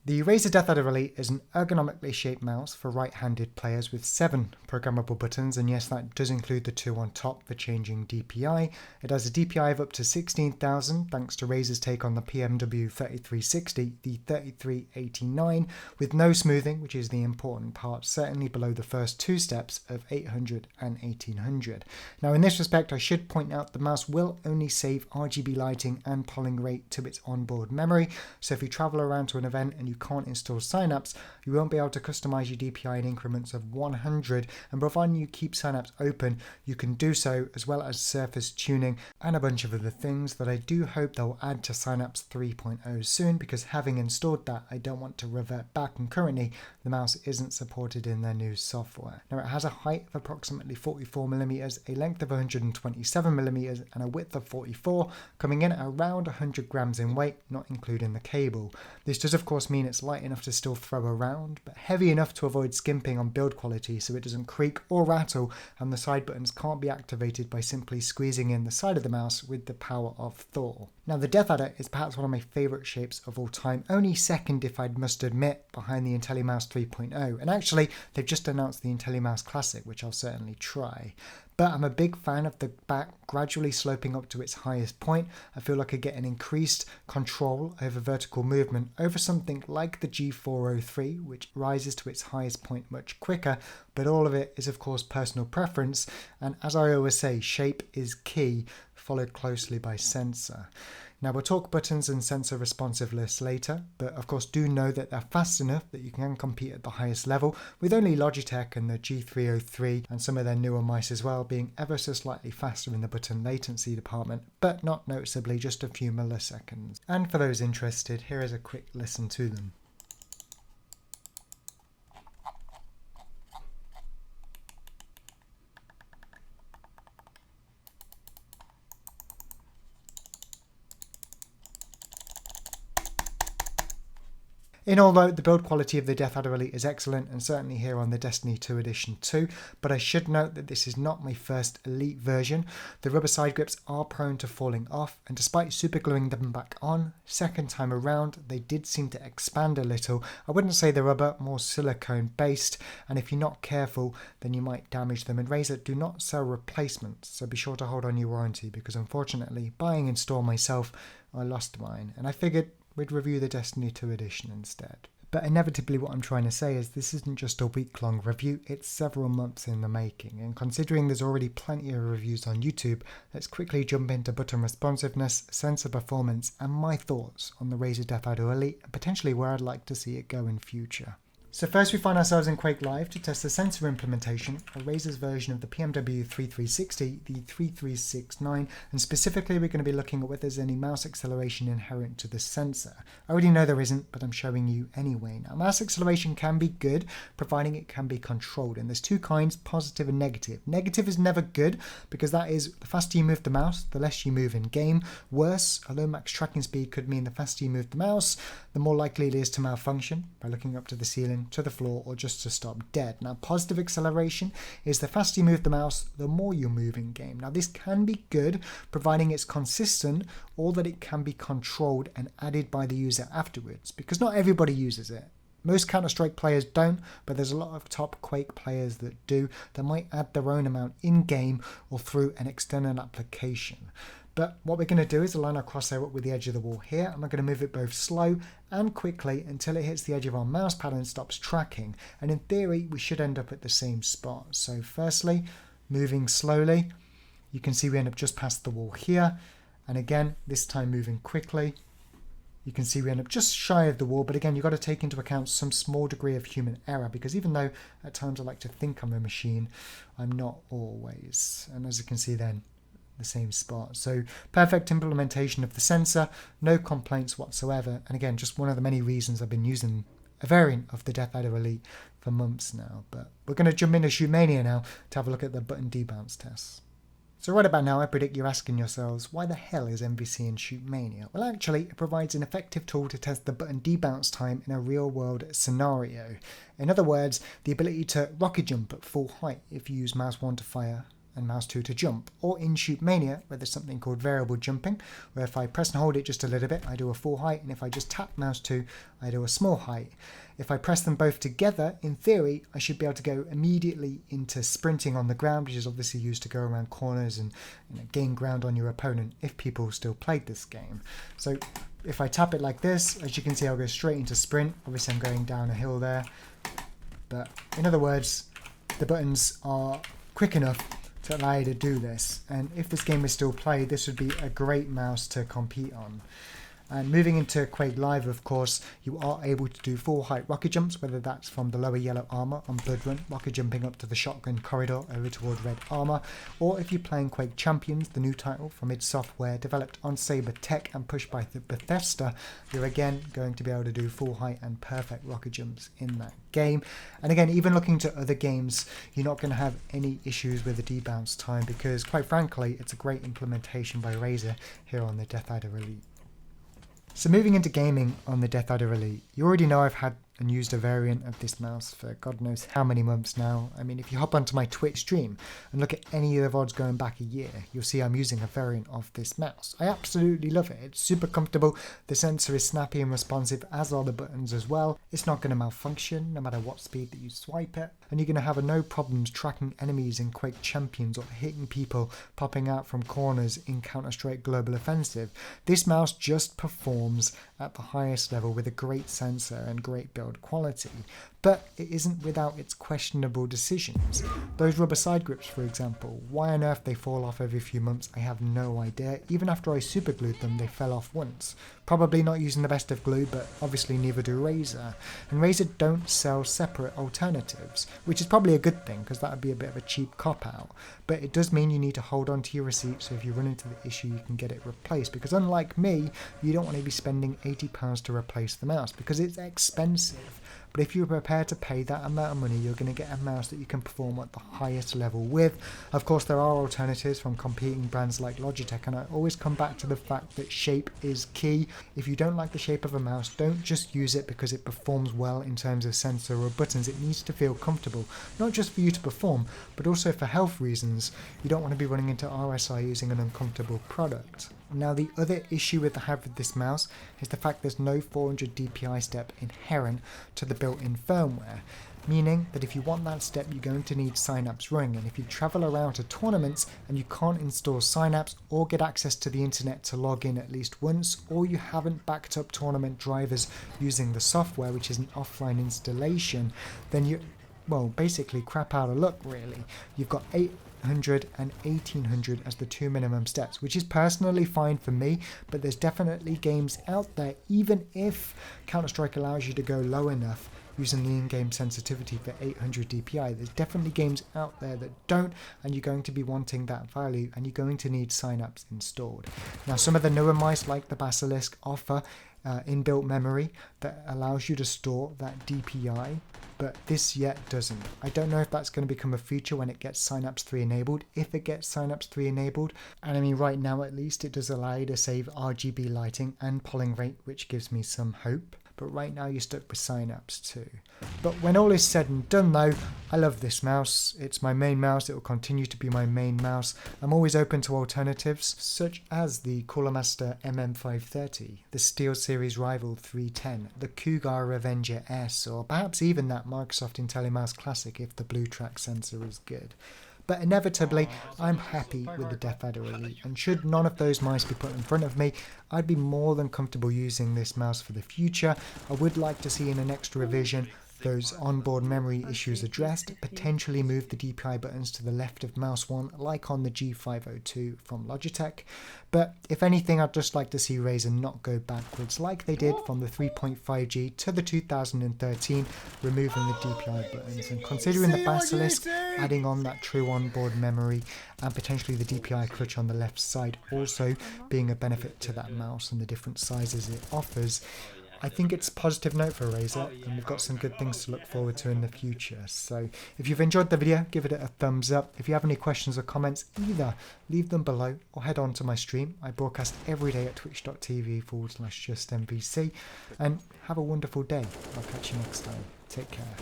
The Razer DeathAdder Elite is an ergonomically shaped mouse for right-handed players with 7 programmable buttons, and yes, that does include the 2 on top for changing DPI. It has a DPI of up to 16,000 thanks to Razer's take on the PMW 3360, the 3389, with no smoothing, which is the important part, certainly below the first 2 steps of 800 and 1800. Now in this respect, I should point out the mouse will only save RGB lighting and polling rate to its onboard memory, so if you travel around to an event and you can't install Synapse, you won't be able to customize your DPI in increments of 100, and providing you keep Synapse open, you can do so, as well as surface tuning and a bunch of other things that I do hope they'll add to Synapse 3.0 soon, because having installed that, I don't want to revert back, and currently the mouse isn't supported in their new software. Now it has a height of approximately 44mm, a length of 127mm, and a width of 44, coming in at around 100 grams in weight, not including the cable. This does of course mean it's light enough to still throw around, but heavy enough to avoid skimping on build quality so it doesn't creak or rattle, and the side buttons can't be activated by simply squeezing in the side of the mouse with the power of Thor. Now the DeathAdder is perhaps one of my favourite shapes of all time, only second if I must admit behind the IntelliMouse 3.0, and actually they've just announced the IntelliMouse Classic, which I'll certainly try. But I'm a big fan of the back gradually sloping up to its highest point. I feel like I get an increased control over vertical movement over something like the G403, which rises to its highest point much quicker, but all of it is of course personal preference, and as I always say, shape is key, followed closely by sensor. Now we'll talk buttons and sensor responsiveness later, but of course do know that they're fast enough that you can compete at the highest level, with only Logitech and the G303 and some of their newer mice as well being ever so slightly faster in the button latency department, but not noticeably, just a few milliseconds. And for those interested, here is a quick listen to them. In all though, the build quality of the DeathAdder Elite is excellent, and certainly here on the Destiny 2 Edition too, but I should note that this is not my first Elite version. The rubber side grips are prone to falling off, and despite super gluing them back on, second time around they did seem to expand a little. I wouldn't say the rubber, more silicone based, and if you're not careful then you might damage them, and Razer do not sell replacements, so be sure to hold on your warranty, because unfortunately, buying in store myself, I lost mine, and I figured we'd review the Destiny 2 Edition instead. But inevitably what I'm trying to say is this isn't just a week-long review, it's several months in the making, and considering there's already plenty of reviews on YouTube, let's quickly jump into button responsiveness, sensor performance, and my thoughts on the Razer DeathAdder Elite, and potentially where I'd like to see it go in future. So first we find ourselves in Quake Live to test the sensor implementation of Razer's version of the PMW 3360, the 3369, and specifically we're going to be looking at whether there's any mouse acceleration inherent to the sensor. I already know there isn't, but I'm showing you anyway. Now mouse acceleration can be good, providing it can be controlled, and there's 2 kinds, positive and negative. Negative is never good, because that is the faster you move the mouse, the less you move in game. Worse, a low max tracking speed could mean the faster you move the mouse, the more likely it is to malfunction by looking up to the ceiling, to the floor, or just to stop dead. Now positive acceleration is the faster you move the mouse, the more you move in game. Now this can be good, providing it's consistent, or that it can be controlled and added by the user afterwards, because not everybody uses it. Most Counter-Strike players don't, but there's a lot of top Quake players that do, that might add their own amount in-game or through an external application. But what we're going to do is align our crosshair up with the edge of the wall here, and we're going to move it both slow and quickly until it hits the edge of our mouse pad and stops tracking. And in theory, we should end up at the same spot. So firstly, moving slowly, you can see we end up just past the wall here. And again, this time moving quickly, you can see we end up just shy of the wall. But again, you've got to take into account some small degree of human error, because even though at times I like to think I'm a machine, I'm not always. And as you can see then, the same spot. So perfect implementation of the sensor, no complaints whatsoever, and again just one of the many reasons I've been using a variant of the DeathAdder Elite for months now. But we're going to jump into Shootmania now to have a look at the button debounce tests. So right about now I predict you're asking yourselves, why the hell is MVC in Shootmania? Well actually it provides an effective tool to test the button debounce time in a real world scenario. In other words, the ability to rocket jump at full height if you use mouse 1 to fire and mouse 2 to jump, or in Shoot Mania, where there's something called variable jumping, where if I press and hold it just a little bit, I do a full height, and if I just tap mouse 2, I do a small height. If I press them both together, in theory, I should be able to go immediately into sprinting on the ground, which is obviously used to go around corners and gain ground on your opponent if people still played this game. So if I tap it like this, as you can see, I'll go straight into sprint. Obviously, I'm going down a hill there. But in other words, the buttons are quick enough to allow you to do this. And if this game is still played, this would be a great mouse to compete on. And moving into Quake Live, of course, you are able to do full height rocket jumps, whether that's from the lower yellow armor on Blood Run, rocket jumping up to the shotgun corridor over toward red armor, or if you're playing Quake Champions, the new title from id Software, developed on Saber Tech and pushed by Bethesda, you're again going to be able to do full height and perfect rocket jumps in that game. And again, even looking to other games, you're not going to have any issues with the debounce time, because quite frankly, it's a great implementation by Razer here on the DeathAdder Elite. So moving into gaming on the DeathAdder Elite, you already know I've had and used a variant of this mouse for God knows how many months now. I mean, if you hop onto my Twitch stream and look at any of the VODs going back a year, you'll see I'm using a variant of this mouse. I absolutely love it. It's super comfortable. The sensor is snappy and responsive, as are the buttons as well. It's not going to malfunction no matter what speed that you swipe it. And you're going to have no problems tracking enemies in Quake Champions or hitting people popping out from corners in Counter-Strike Global Offensive. This mouse just performs at the highest level with a great sensor and great build quality, but it isn't without its questionable decisions. Those rubber side grips, for example, why on earth they fall off every few months, I have no idea. Even after I super glued them, they fell off once. Probably not using the best of glue, but obviously neither do Razer. And Razer don't sell separate alternatives, which is probably a good thing, because that would be a bit of a cheap cop-out. But it does mean you need to hold on to your receipt, so if you run into the issue, you can get it replaced. Because unlike me, you don't want to be spending £80 to replace the mouse, because it's expensive. But if you're prepared to pay that amount of money, you're going to get a mouse that you can perform at the highest level with. Of course, there are alternatives from competing brands like Logitech, and I always come back to the fact that shape is key. If you don't like the shape of a mouse, don't just use it because it performs well in terms of sensor or buttons. It needs to feel comfortable, not just for you to perform, but also for health reasons. You don't want to be running into RSI using an uncomfortable product. Now, the other issue I have with this mouse is the fact there's no 400 DPI step inherent to the built-in firmware, meaning that if you want that step, you're going to need Synapse running, and if you travel around to tournaments and you can't install Synapse or get access to the internet to log in at least once, or you haven't backed up tournament drivers using the software, which is an offline installation, then you, well, basically crap out of luck, really. You've got 800 and 1800 as the two minimum steps, which is personally fine for me, but there's definitely games out there, even if Counter-Strike allows you to go low enough using the in-game sensitivity for 800 DPI, there's definitely games out there that don't, and you're going to be wanting that value, and you're going to need Synapse installed. Now, some of the newer mice like the Basilisk offer inbuilt memory that allows you to store that DPI, but this yet doesn't. I don't know if that's going to become a feature when it gets Synapse 3 enabled, if it gets Synapse 3 enabled, and I mean right now at least it does allow you to save RGB lighting and polling rate, which gives me some hope. But right now you're stuck with Synapse 2. But when all is said and done though, I love this mouse. It's my main mouse, it will continue to be my main mouse. I'm always open to alternatives, such as the Cooler Master MM530, the SteelSeries Rival 310, the Cougar Avenger S, or perhaps even that Microsoft IntelliMouse Classic if the blue track sensor is good. But inevitably, I'm happy with the DeathAdder Elite, and should none of those mice be put in front of me, I'd be more than comfortable using this mouse for the future. I would like to see in the next revision those onboard memory issues addressed, potentially move the DPI buttons to the left of mouse 1 like on the G502 from Logitech. But if anything, I'd just like to see Razer not go backwards like they did from the 3.5G to the 2013, removing the DPI buttons, and considering the Basilisk adding on that true onboard memory and potentially the DPI clutch on the left side also being a benefit to that mouse and the different sizes it offers, I think it's a positive note for Razer, and we've got some good things to look forward to in the future. So if you've enjoyed the video, give it a thumbs up. If you have any questions or comments, either leave them below or head on to my stream. I broadcast every day at twitch.tv/justmvc, and have a wonderful day. I'll catch you next time. Take care.